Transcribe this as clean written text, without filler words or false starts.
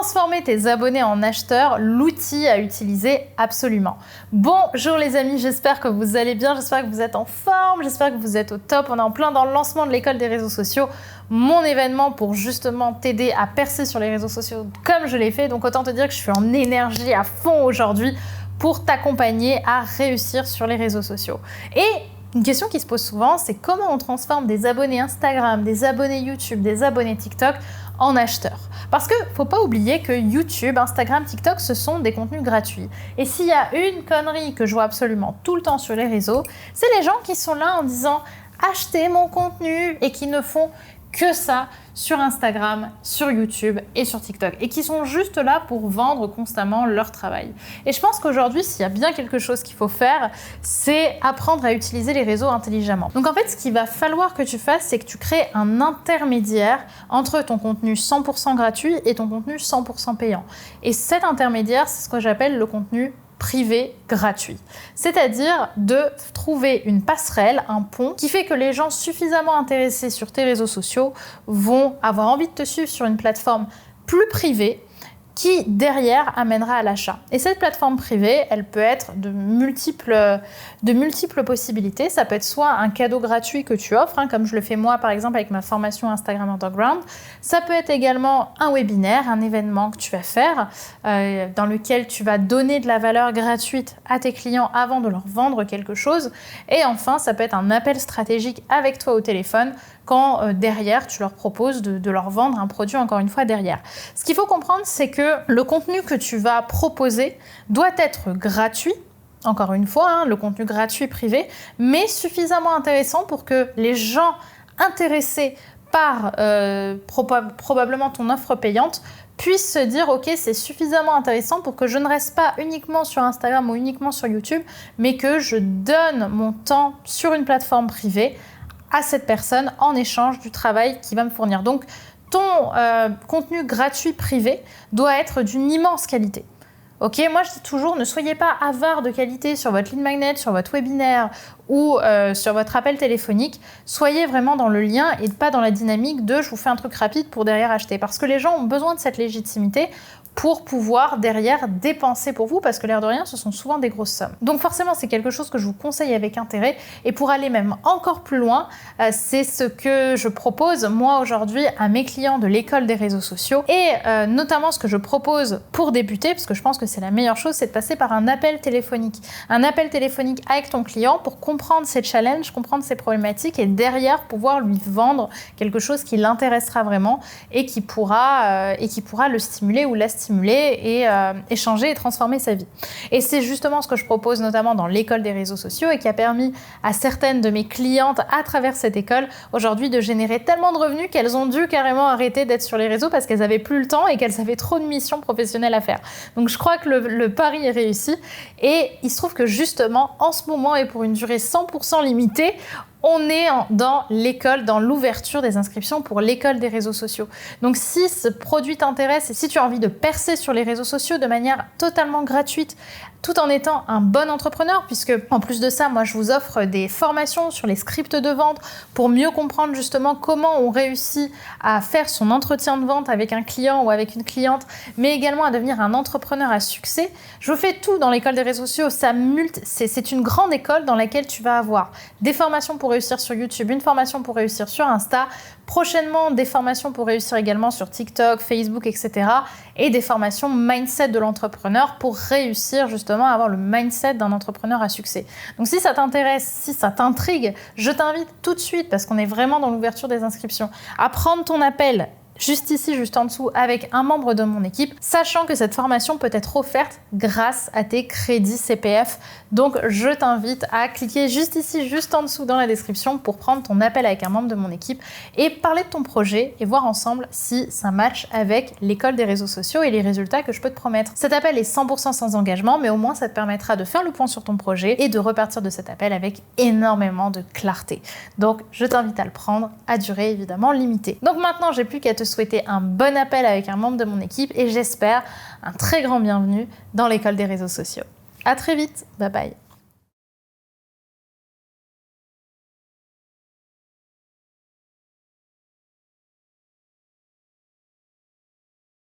transformer tes abonnés en acheteurs, l'outil à utiliser absolument. Bonjour les amis, j'espère que vous allez bien, j'espère que vous êtes en forme, j'espère que vous êtes au top. On est en plein dans le lancement de l'école des réseaux sociaux, mon événement pour justement t'aider à percer sur les réseaux sociaux comme je l'ai fait. Donc autant te dire que je suis en énergie à fond aujourd'hui pour t'accompagner à réussir sur les réseaux sociaux. Et une question qui se pose souvent, c'est comment on transforme des abonnés Instagram, des abonnés YouTube, des abonnés TikTok en acheteurs. Parce que faut pas oublier que YouTube, Instagram, TikTok, ce sont des contenus gratuits. Et s'il y a une connerie que je vois absolument tout le temps sur les réseaux, c'est les gens qui sont là en disant « achetez mon contenu » et qui ne font que ça sur Instagram, sur YouTube et sur TikTok et qui sont juste là pour vendre constamment leur travail. Et je pense qu'aujourd'hui, s'il y a bien quelque chose qu'il faut faire, c'est apprendre à utiliser les réseaux intelligemment. Donc en fait, ce qu'il va falloir que tu fasses, c'est que tu crées un intermédiaire entre ton contenu 100% gratuit et ton contenu 100% payant. Et cet intermédiaire, c'est ce que j'appelle le contenu privé gratuit. C'est-à-dire de trouver une passerelle, un pont, qui fait que les gens suffisamment intéressés sur tes réseaux sociaux vont avoir envie de te suivre sur une plateforme plus privée qui, derrière, amènera à l'achat. Et cette plateforme privée, elle peut être de multiples possibilités. Ça peut être soit un cadeau gratuit que tu offres, comme je le fais moi, par exemple, avec ma formation Instagram Underground. Ça peut être également un webinaire, un événement que tu vas faire, dans lequel tu vas donner de la valeur gratuite à tes clients avant de leur vendre quelque chose. Et enfin, ça peut être un appel stratégique avec toi au téléphone, quand derrière, tu leur proposes de leur vendre un produit encore une fois derrière. Ce qu'il faut comprendre, c'est que le contenu que tu vas proposer doit être gratuit, encore une fois, le contenu gratuit privé, mais suffisamment intéressant pour que les gens intéressés par probablement ton offre payante puissent se dire « Ok, c'est suffisamment intéressant pour que je ne reste pas uniquement sur Instagram ou uniquement sur YouTube, mais que je donne mon temps sur une plateforme privée à cette personne en échange du travail qu'il va me fournir. » Donc, ton contenu gratuit privé doit être d'une immense qualité. Ok, moi je dis toujours, ne soyez pas avare de qualité sur votre lead magnet, sur votre webinaire ou sur votre appel téléphonique. Soyez vraiment dans le lien et pas dans la dynamique de « je vous fais un truc rapide pour derrière acheter ». Parce que les gens ont besoin de cette légitimité pour pouvoir derrière dépenser pour vous, parce que l'air de rien, ce sont souvent des grosses sommes. Donc forcément, c'est quelque chose que je vous conseille avec intérêt. Et pour aller même encore plus loin, c'est ce que je propose moi aujourd'hui à mes clients de l'école des réseaux sociaux. Et notamment ce que je propose pour débuter, parce que je pense que c'est la meilleure chose, c'est de passer par un appel téléphonique. Un appel téléphonique avec ton client pour comprendre ses challenges, comprendre ses problématiques et derrière pouvoir lui vendre quelque chose qui l'intéressera vraiment et qui pourra le stimuler ou la stimuler et échanger et transformer sa vie. Et c'est justement ce que je propose notamment dans l'école des réseaux sociaux et qui a permis à certaines de mes clientes à travers cette école aujourd'hui de générer tellement de revenus qu'elles ont dû carrément arrêter d'être sur les réseaux parce qu'elles n'avaient plus le temps et qu'elles avaient trop de missions professionnelles à faire. Donc je crois que le pari est réussi et il se trouve que justement en ce moment et pour une durée 100% limitée, on est dans l'école, dans l'ouverture des inscriptions pour l'école des réseaux sociaux. Donc si ce produit t'intéresse et si tu as envie de percer sur les réseaux sociaux de manière totalement gratuite, tout en étant un bon entrepreneur, puisque en plus de ça, moi je vous offre des formations sur les scripts de vente pour mieux comprendre justement comment on réussit à faire son entretien de vente avec un client ou avec une cliente, mais également à devenir un entrepreneur à succès. Je vous fais tout dans l'école des réseaux sociaux. C'est une grande école dans laquelle tu vas avoir des formations pour réussir sur YouTube, une formation pour réussir sur Insta, prochainement des formations pour réussir également sur TikTok, Facebook, etc. et des formations mindset de l'entrepreneur pour réussir justement à avoir le mindset d'un entrepreneur à succès. Donc si ça t'intéresse, si ça t'intrigue, je t'invite tout de suite, parce qu'on est vraiment dans l'ouverture des inscriptions, à prendre ton appel juste ici, juste en dessous, avec un membre de mon équipe, sachant que cette formation peut être offerte grâce à tes crédits CPF. Donc, je t'invite à cliquer juste ici, juste en dessous dans la description pour prendre ton appel avec un membre de mon équipe et parler de ton projet et voir ensemble si ça match avec l'école des réseaux sociaux et les résultats que je peux te promettre. Cet appel est 100% sans engagement, mais au moins ça te permettra de faire le point sur ton projet et de repartir de cet appel avec énormément de clarté. Donc, je t'invite à le prendre à durée évidemment limitée. Donc maintenant, j'ai plus qu'à te souhaiter un bon appel avec un membre de mon équipe et j'espère un très grand bienvenue dans l'école des réseaux sociaux. À très vite, bye bye.